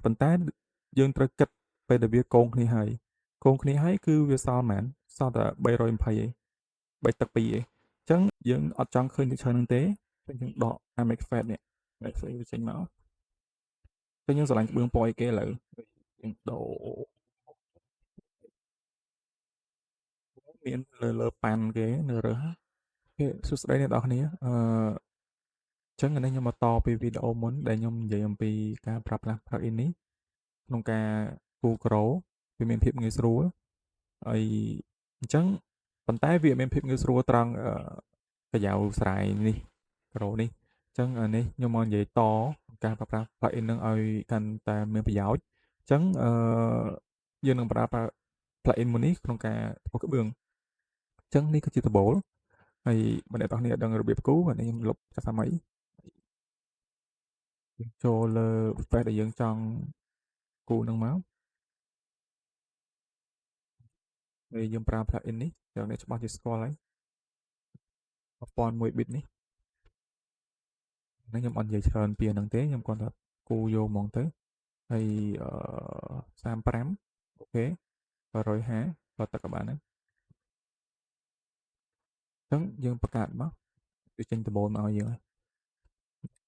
ប៉ុន្តែយើងត្រូវគិតពេលដែលវាកងគ្នាហើយគឺវាសល់ប៉ុន្មានសល់តែ320ឯង3ទឹក2ឯងអញ្ចឹងយើងអត់ចង់ឃើញទឹកច្រើនហ្នឹងទេយើងដក make fat នេះ make fat វាចេញមកតែយើងស្រឡាញ់ក្បឿងពណ៌អីគេឥឡូវយើងដូរមានលើប៉ាន់គេនៅរើសអូខេសួស្តីអ្នកនរគ្នាចឹងឥឡូវខ្ញុំមកតពីវីដេអូមុនដែលខ្ញុំនិយាយអំពីការប្រើប្រាស់ plugin នេះក្នុងការគូរក្រោវាមានភាពងាយស្រួលហើយអញ្ចឹងប៉ុន្តែវាមានភាពងាយស្រួលត្រង់ប្រយោលស្រាយនេះក្រោនេះអញ្ចឹងនេះខ្ញុំមកនិយាយតការប្រើប្រាស់ plugin នឹងឲ្យកាន់តែមានប្រយោជន៍អញ្ចឹងយើងនឹងប្រើប្រាស់ plugin មួយនេះក្នុងការធ្វើក្បឿងអញ្ចឹងនេះគឺជាដំបូលហើយបើអ្នកនរគ្នាដឹងរបៀបគូរនេះខ្ញុំលុបចាស់សាមីយើងចូលលើ face ដែលយើងចង់គូរនឹងមកហើយយើងប្រើ plugin នេះយ៉ាងនេះច្បាស់ជាស្គាល់ហើយ1001 bit នេះខ្ញុំអត់និយាយច្រើនពីហ្នឹងទេខ្ញុំគ្រាន់តែគូរយកហ្មងទៅហើយ35អូខេ150បើទឹកក៏បានដែរអញ្ចឹងយើងបង្កើតមកវាចេញដំបូលមកឲ្យយើងហើយ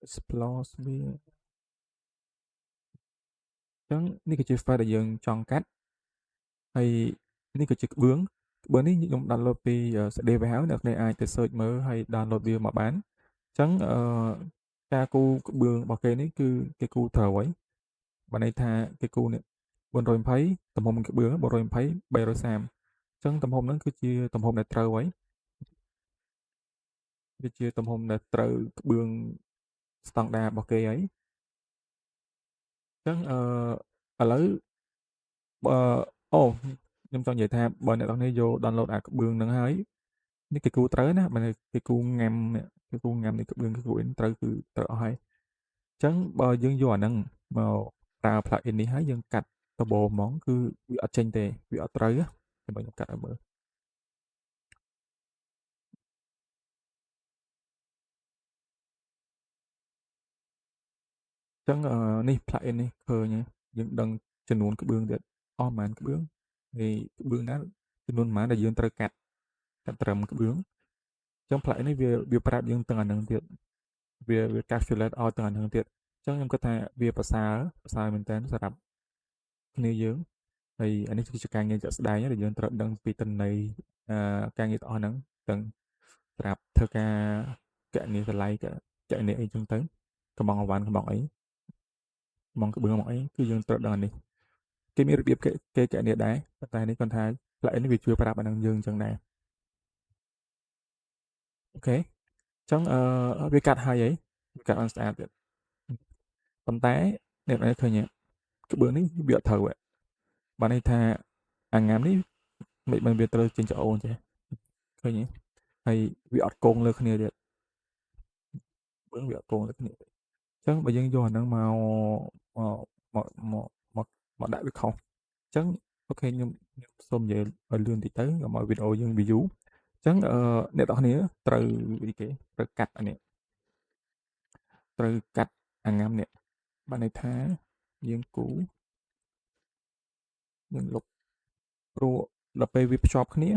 explore វាអញ្ចឹងនេះគឺជា file ដែលយើងចង់កាត់ហើយនេះគឺជាក្បឿងនេះខ្ញុំ download ពី CD វាហើយអ្នកនរអាចទៅ search មើលហើយ download វាមកបានអញ្ចឹងការគូរក្បឿងរបស់គេនេះគឺគេគូរត្រូវហើយបើន័យថាគេគូរនេះ420ទំហំក្បឿង420 330អញ្ចឹងទំហំហ្នឹងគឺជាទំហំដែលត្រូវហើយវាជាទំហំដែលត្រូវក្បឿងស្តង់ដាររបស់គេហើយអញ្ចឹងឥឡូវបើអូខ្ញុំចង់និយាយថាបើអ្នកនរគ្នាយក download អាក្បឿងហ្នឹងហើយនេះគេគូរត្រូវណាបើគេគូរងាំគេគូរងាំនេះក្បឿងគេគូរត្រូវគឺត្រូវអស់ហើយអញ្ចឹងបើយើងយកអាហ្នឹងមកប្រើ plugin នេះហើយយើងកាត់ដបហ្មងគឺវាអត់ចេញទេវាអត់ត្រូវទេបើខ្ញុំកាត់ឲ្យមើលអញ្ចឹងនេះ plugin នេះឃើញយើងដឹងចំនួនក្បឿងទៀតអស់ប៉ុន្មានក្បឿងហើយក្បឿងណាចំនួនប៉ុន្មានដែលយើងត្រូវកាត់ត្រឹមក្បឿងអញ្ចឹង plugin នេះវាប្រាប់យើងទាំងអាហ្នឹងទៀតវា calculate ឲ្យទាំងអាហ្នឹងទៀតអញ្ចឹងខ្ញុំគិតថាវាប្រសើរមែនតើសម្រាប់គ្នាយើងហើយអានេះគឺជាការងារជាក់ស្ដែងដែលយើងត្រូវដឹងពីទិន្នន័យការងារទាំងអស់ហ្នឹងទាំងសម្រាប់ធ្វើការកណនីតម្លៃកណនីអីចឹងទៅកំងអវ៉ាន់កំងអីកំងក្បឿងមកអីគឺយើងត្រូវដឹងអានេះគេមានរបៀបគេកណនីដែរប៉ុន្តែនេះគាត់ថា plugin នេះវាជួយប្រាប់អាហ្នឹងយើងចឹងដែរអូខេអញ្ចឹងវាកាត់ហើយវាកាត់បានស្អាតទៀតប៉ុន្តែអ្នកនរឃើញក្បឿងនេះវាអត់ត្រូវបានន័យថាអាងាមនេះមិនបានវាត្រូវចេញច្អូនចេះឃើញទេហើយវាអត់គង់លើគ្នាទៀតក្បឿងវាអត់គង់លើគ្នាទេអញ្ចឹងបើយើងយកអាហ្នឹងមកមកដាក់វាខុសអញ្ចឹងអូខេខ្ញុំសូមនិយាយឲ្យលឿនតិចទៅកុំឲ្យវីដេអូយើង view អញ្ចឹងអ្នកនរគ្នាត្រូវអីគេត្រូវកាត់អានេះត្រូវកាត់អាងាមនេះបានន័យថាយើងគូយើងលុបព្រោះដល់ពេលវាភ្ជាប់គ្នា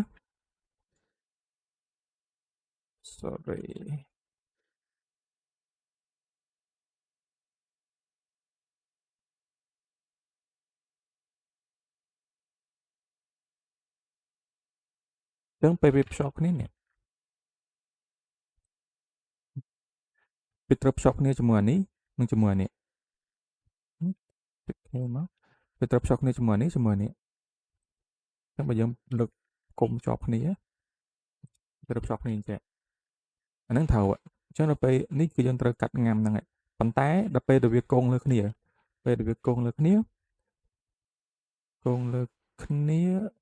sorry អញ្ចឹងពេលវាភ្ជាប់គ្នានេះវាត្រូវភ្ជាប់គ្នាជាមួយអានេះនិងជាមួយអានេះតិចគ្នាមកវាត្រូវភ្ជាប់គ្នាជាមួយអានេះជាមួយអានេះអញ្ចឹងបើយើងលើកគុំភ្ជាប់គ្នាត្រូវភ្ជាប់គ្នាអញ្ចឹងអាហ្នឹងត្រូវអញ្ចឹងដល់ពេលនេះគឺយើងត្រូវកាត់ងាំហ្នឹងប៉ុន្តែដល់ពេលដែលវាគង់លើគ្នាពេលដែលវាគង់លើគ្នាគង់លើគ្នា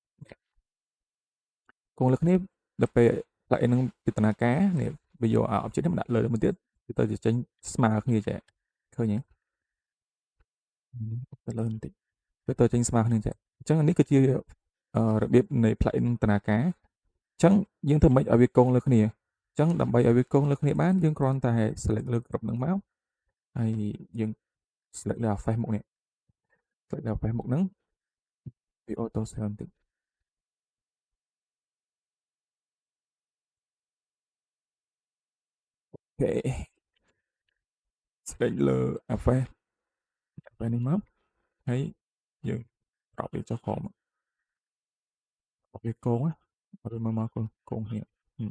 គង់លើគ្នាដល់ពេលlại នឹងពិจารณาការនេះវាយក object នេះមកដាក់លើមួយទៀតវាទៅចេញស្មើគ្នាចេះឃើញទេទៅលើបន្តិចវាទៅចេញស្មើគ្នាចេះអញ្ចឹងនេះគឺជារបៀបនៃ plugin តនាការអញ្ចឹងយើងធ្វើម៉េចឲ្យវាគង់លើគ្នាអញ្ចឹងដើម្បីឲ្យវាគង់លើគ្នាបានយើងគ្រាន់តែ select លើគ្រប់នឹងមកហើយយើង select លើ face មុខនេះ Vậy là phải một nắng bị auto saveតិចគេស្លេចលើអាហ្វេនេះមកហើយយើងប្រប់វាចុះក្រោមប្រប់វាគងណាឬមកគងគ្នាអ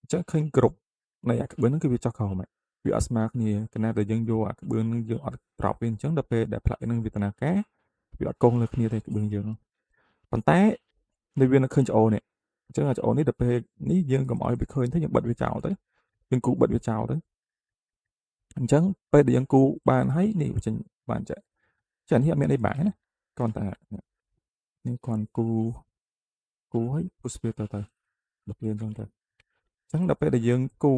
ញ្ចឹងឃើញគ្រប់នៃអាក្បឿនហ្នឹងគឺវាចុះក្រោមហើយវាអត់ស្មើគ្នាកាលណាដែលយើងយកអាក្បឿនហ្នឹងយើងអត់ប្រប់វាអញ្ចឹងដល់ពេលដែលផ្លាកហ្នឹងវាដំណើរការវាអត់គងលើគ្នាទេក្បឿនយើងហ្នឹងប៉ុន្តែនៅវានៅឃើញច្អូននេះអញ្ចឹងអាច្អូននេះដល់ពេលនេះយើងកុំឲ្យវាឃើញទេយើងបិទវាចោលទៅយើងគូបិទវាចោលទៅអញ្ចឹងពេលដែលយើងគូបានហើយនេះវាចេញបានចានេះអត់មានអីបាក់ណាគ្រាន់តែនេះគ្រាន់គូហើយពុះវាទៅដល់ពេលអញ្ចឹងទៅអញ្ចឹងដល់ពេលដែលយើងគូ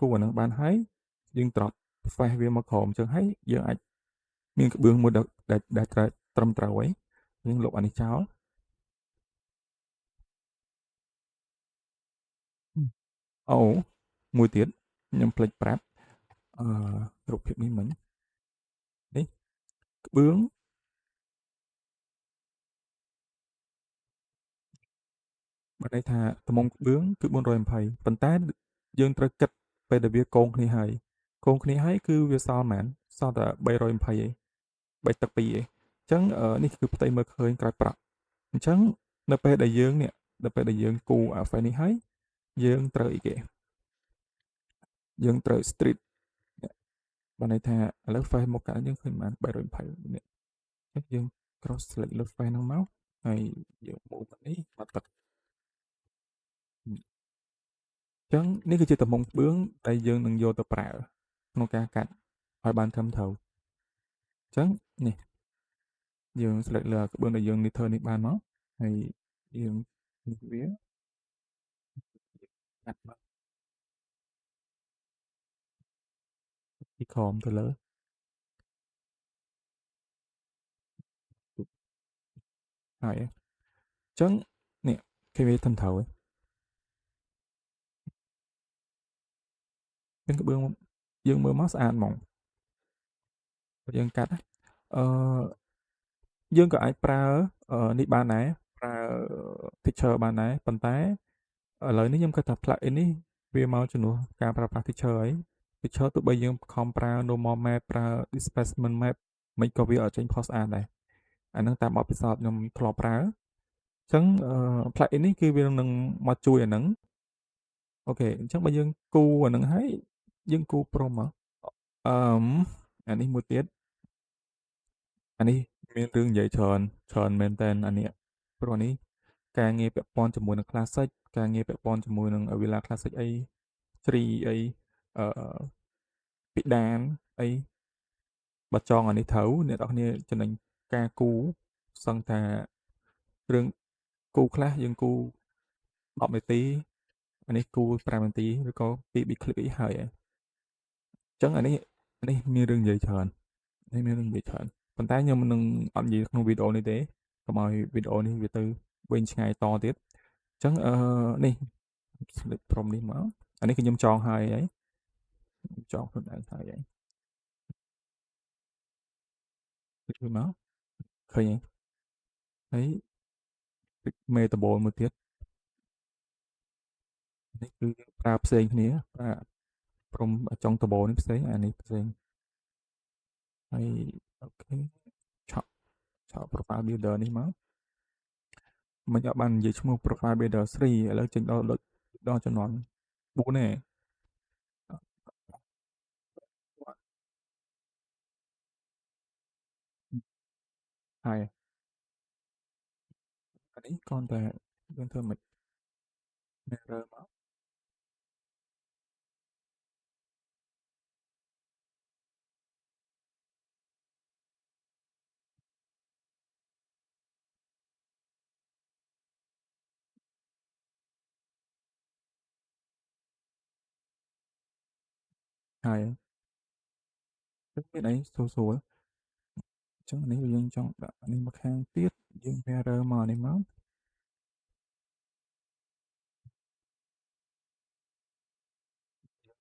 អាហ្នឹងបានហើយយើងត្រប់ face វាមកក្រោមអញ្ចឹងហើយយើងអាចមានក្បឿងមួយដែលត្រូវត្រឹមត្រូវហើយយើងលុបអានេះចោលអូមួយទៀតខ្ញុំភ្លេចប្រាប់អឺរូបភាពនេះមិញនេះក្បឿងបើន័យថាត្បូងក្បឿងគឺ420ប៉ុន្តែយើងត្រូវគិតពេលដែលវាកងគ្នាហើយគឺវាសល់ប៉ុន្មានសល់តែ320ឯង3ទឹក2ឯងអញ្ចឹងនេះគឺផ្ទៃមើលឃើញក្រោយប្រក់អញ្ចឹងនៅពេលដែលយើងនេះដល់ពេលដែលយើងគូអា face នេះហើយយើងត្រូវអីគេយើងត្រូវ street បើន័យថាឥឡូវ face មកកាត់យើងឃើញប៉ុន្មាន320នេះអញ្ចឹងយើង cross select លើ face ហ្នឹងមកហើយយើង move នេះមកទឹកអញ្ចឹងនេះគឺជាត្បូងក្បឿងដែលយើងនឹងយកទៅប្រើក្នុងការកាត់ឲ្យបានត្រឹមត្រូវអញ្ចឹងនេះយើង select លើក្បឿងដែលយើង knitted នេះបានមកហើយយើងនេះវាកាត់មកពីក្រោមទៅលើហើយអញ្ចឹងនេះគេវាត្រឹមត្រូវហើយក្បឿងយើងមើលមកស្អាតហ្មងបើយើងកាត់អឺយើងក៏អាចប្រើនេះបានដែរប្រើ texture បានដែរប៉ុន្តែឥឡូវនេះខ្ញុំគិតថា plugin នេះវាមកជំនួសការប្រើប្រាស់ texture ហើយ texture ទោះបីយើងខំប្រើ normal map ប្រើ displacement map មិនក៏វាអត់ចេញផុសស្អាតដែរអាហ្នឹងតាមបទពិសោធន៍ខ្ញុំធ្លាប់ប្រើអញ្ចឹងplugin នេះគឺវានឹងមកជួយអាហ្នឹងអូខេអញ្ចឹងបើយើងគូអាហ្នឹងហើយយើងគូព្រមមកអឺអានេះមួយទៀតអានេះមានរឿងនិយាយច្រើនមែនតើអានេះព្រោះនេះការងារពាក់ព័ន្ធជាមួយនឹង classic ការងារពាក់ព័ន្ធជាមួយនឹង Avila Classic អី3អីអឺពិដានអីបើចង់អានេះត្រូវអ្នកនរគ្នាចំណេញការគូសឹងថារឿងគូខ្លះយើងគូ10នាទីអានេះគូ5នាទីឬក៏2 clip អីហើយអញ្ចឹងអានេះមានរឿងនិយាយច្រើននេះមានរឿងនិយាយច្រើនប៉ុន្តែខ្ញុំនឹងអត់និយាយក្នុងវីដេអូនេះទេកុំឲ្យវីដេអូនេះវាទៅវែងឆ្ងាយតទៀតអញ្ចឹងនេះ select from នេះមកអានេះគឺខ្ញុំចងហើយចងខ្លួនឯងហើយគឺមកឃើញហើយមេដបូលមួយទៀតនេះគឺប្រើផ្សេងគ្នាប្រើព្រមចុងដបូលនេះផ្សេងអានេះផ្សេងហើយអូខេឆក់profile builder នេះមកមិនអត់បាននិយាយឈ្មោះ profile builder 3ឥឡូវចេញដល់ចំនួន4ទេហើយអានេះគ្រាន់តែយើងធ្វើមិន mirror មកហើយមានអីស្រួលអញ្ចឹងនេះយើងចង់ដាក់នេះមកខាងទៀតយើង mirror មកនេះមក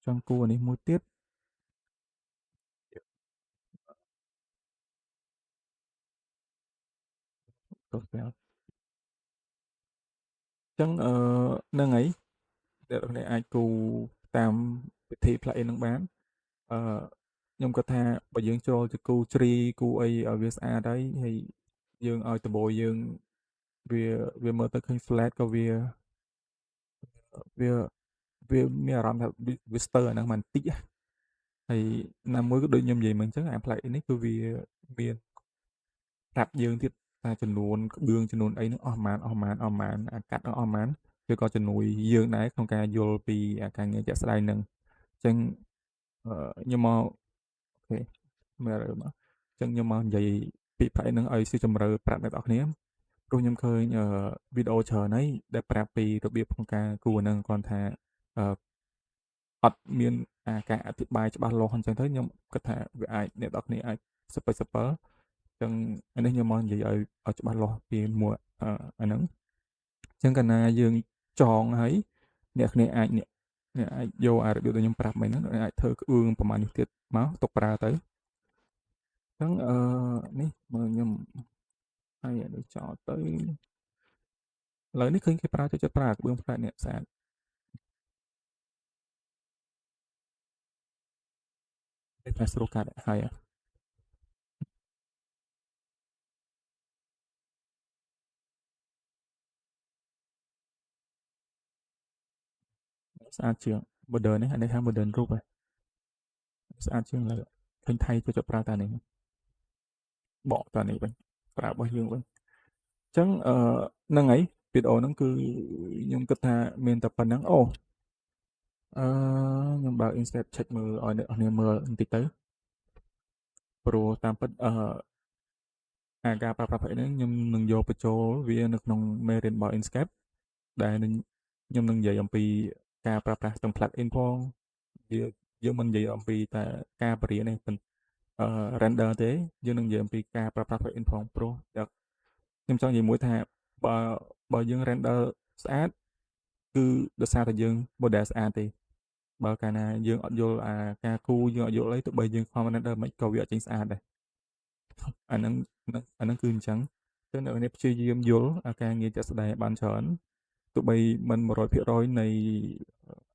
ចង់គូអានេះមួយទៀត Gospel អញ្ចឹងហ្នឹងហើយដែលអ្នកនរអាចគូរតាមពិធីផ្លាក់អីហ្នឹងបានអឺខ្ញុំគិតថាបើយើងចូលទៅគូរជ្រីគូរអីឲ្យវាស្អាតហើយយើងឲ្យដំបូលយើងវាវាមើលទៅឃើញ flat ក៏វាវាមានអារម្មណ៍ថាវាស្ទើរអាហ្នឹងបន្តិចហើយណាមួយក៏ដូចខ្ញុំនិយាយមិញអញ្ចឹងអាផ្លែនេះគឺវាមានប្រាប់យើងទៀតថាចំនួនក្បឿងចំនួនអីហ្នឹងអស់ប៉ុន្មានអាកាត់ហ្នឹងអស់ប៉ុន្មានវាក៏ជំនួយយើងដែរក្នុងការយល់ពីអាការងារជាក់ស្ដែងហ្នឹងអញ្ចឹងខ្ញុំមកអូខេមើលរើមកអញ្ចឹងខ្ញុំមកនិយាយពីផ្នែកហ្នឹងឲ្យស៊ីជម្រៅប្រាប់អ្នកនរគ្នាព្រោះខ្ញុំឃើញវីដេអូច្រើនហើយដែលប្រាប់ពីរបៀបក្នុងការគូរហ្នឹងគ្រាន់ថាអឺអត់មានការអធិប្បាយច្បាស់លាស់អញ្ចឹងទៅខ្ញុំគិតថាវាអាចអ្នកនរគ្នាអាចសពិលអញ្ចឹងអានេះខ្ញុំមកនិយាយឲ្យច្បាស់លាស់ពីមួយអាហ្នឹងអញ្ចឹងកាលណាយើងចងហើយអ្នកគ្នាអាចអ្នកអាចយកអារបៀបដែលខ្ញុំប្រាប់មិញហ្នឹងអាចធ្វើក្បឿងប្រហែលនេះទៀតមកទុកប្រើទៅអញ្ចឹងនេះមើលខ្ញុំឲ្យអានេះចោលទៅឥឡូវនេះឃើញគេប្រើចូលចិត្តប្រើក្បឿងផ្លែនេះស្អាតនេះតែស្រួលកាត់ហើយស្អាតជាង modern នេះអានេះថា modern រូបហ៎ស្អាតជាងឡើយឃើញថៃចូលចិត្តប្រើតែនេះបកតែនេះវិញប្រើរបស់យើងវិញអញ្ចឹងហ្នឹងហើយវីដេអូហ្នឹងគឺខ្ញុំគិតថាមានតែប៉ុណ្្នឹងអូអឺខ្ញុំបើក Instead check មើលឲ្យអ្នកនរមើលបន្តិចទៅព្រោះតាមពិតការប្រើប្រាស់ហ្នឹងខ្ញុំនឹងយកបញ្ចូលវានៅក្នុងមេរៀនរបស់ Inkscape ដែលនឹងខ្ញុំនឹងនិយាយអំពីការប្រើប្រាស់ទាំង plugin ផងវាយើងមិននិយាយអំពីតែការបរិយានេះrender ទេយើងនឹងនិយាយអំពីការប្រើប្រាស់ plugin ផងព្រោះខ្ញុំចង់និយាយមួយថាបើបើយើង render ស្អាតគឺដោយសារតែយើង model ស្អាតទេបើកាលណាយើងអត់យល់ការគូរយើងអត់យល់អីទោះបីយើងខំ render មិនក៏វាអត់ចេញស្អាតដែរអាហ្នឹងគឺអញ្ចឹងចឹងអ្នកនេះព្យាយាមយល់ការងារជាក់ស្ដែងឲ្យបានច្រើនទោះបីមិន100%នៃ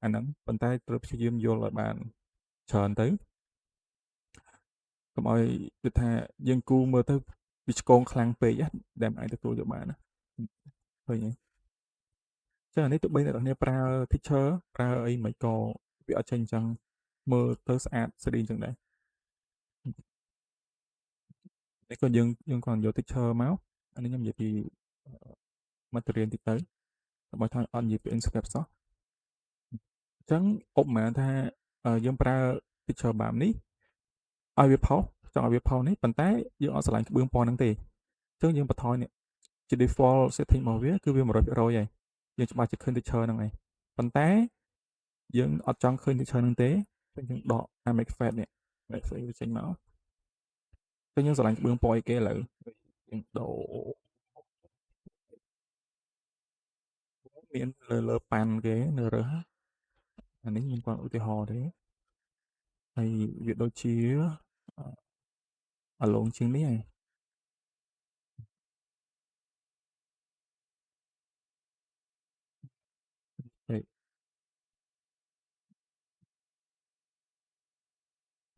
អាហ្នឹងប៉ុន្តែត្រូវព្យាយាមយល់ឲ្យបានច្រើនទៅកុំឲ្យគឺថាយើងគូរមើលទៅវាឆ្គងខ្លាំងពេកដែលមិនអាចទទួលយកបានណាឃើញទេចឹងអានេះទោះបីអ្នកនរគ្នាប្រើ teacher ប្រើអីមិនក៏វាអត់ចេញអញ្ចឹងមើលទៅស្អាតស្រីអញ្ចឹងដែរនេះក៏យើងគ្រាន់យក teacher មកអានេះខ្ញុំនិយាយពីមាត់រៀនតិចទៅដើម្បីថាអត់និយាយពី Inkscape សោះអញ្ចឹងឧបមាថាយើងប្រើ teacher បែបនេះឲ្យវាផុសចង់ឲ្យវាផុសនេះប៉ុន្តែយើងអត់ឆ្លាញ់ក្បឿងពណ៌ហ្នឹងទេអញ្ចឹងយើងបន្ថយនេះជា default setting របស់វាគឺវា100%ហើយយើងច្បាស់ជាឃើញ teacher ហ្នឹងហើយប៉ុន្តែយើងអត់ចង់ឃើញ teacher ហ្នឹងទេអញ្ចឹងយើងដក make fade នេះ make fade វាចេញមកអញ្ចឹងយើងឆ្លាញ់ក្បឿងពណ៌អីគេឥឡូវយើងដូរមានលើប៉ាន់គេនៅរើសអានេះខ្ញុំគាត់ឧទាហរណ៍ទេហើយវាដូចជាអាឡូងជាងនេះហើយ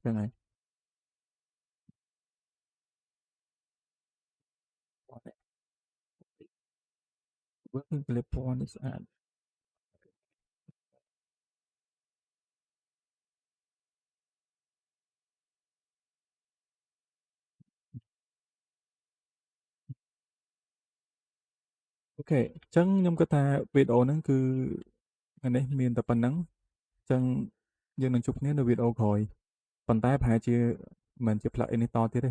ចឹងហើយ working ពលាពណ៌នេះស្អាតអូខេអញ្ចឹងខ្ញុំគិតថាវីដេអូហ្នឹងគឺអានេះមានតែប៉ុណ្្នឹងអញ្ចឹងយើងនឹងជួបគ្នានៅវីដេអូក្រោយប៉ុន្តែប្រហែលជាមិនជា plugin នេះតទៀតទេ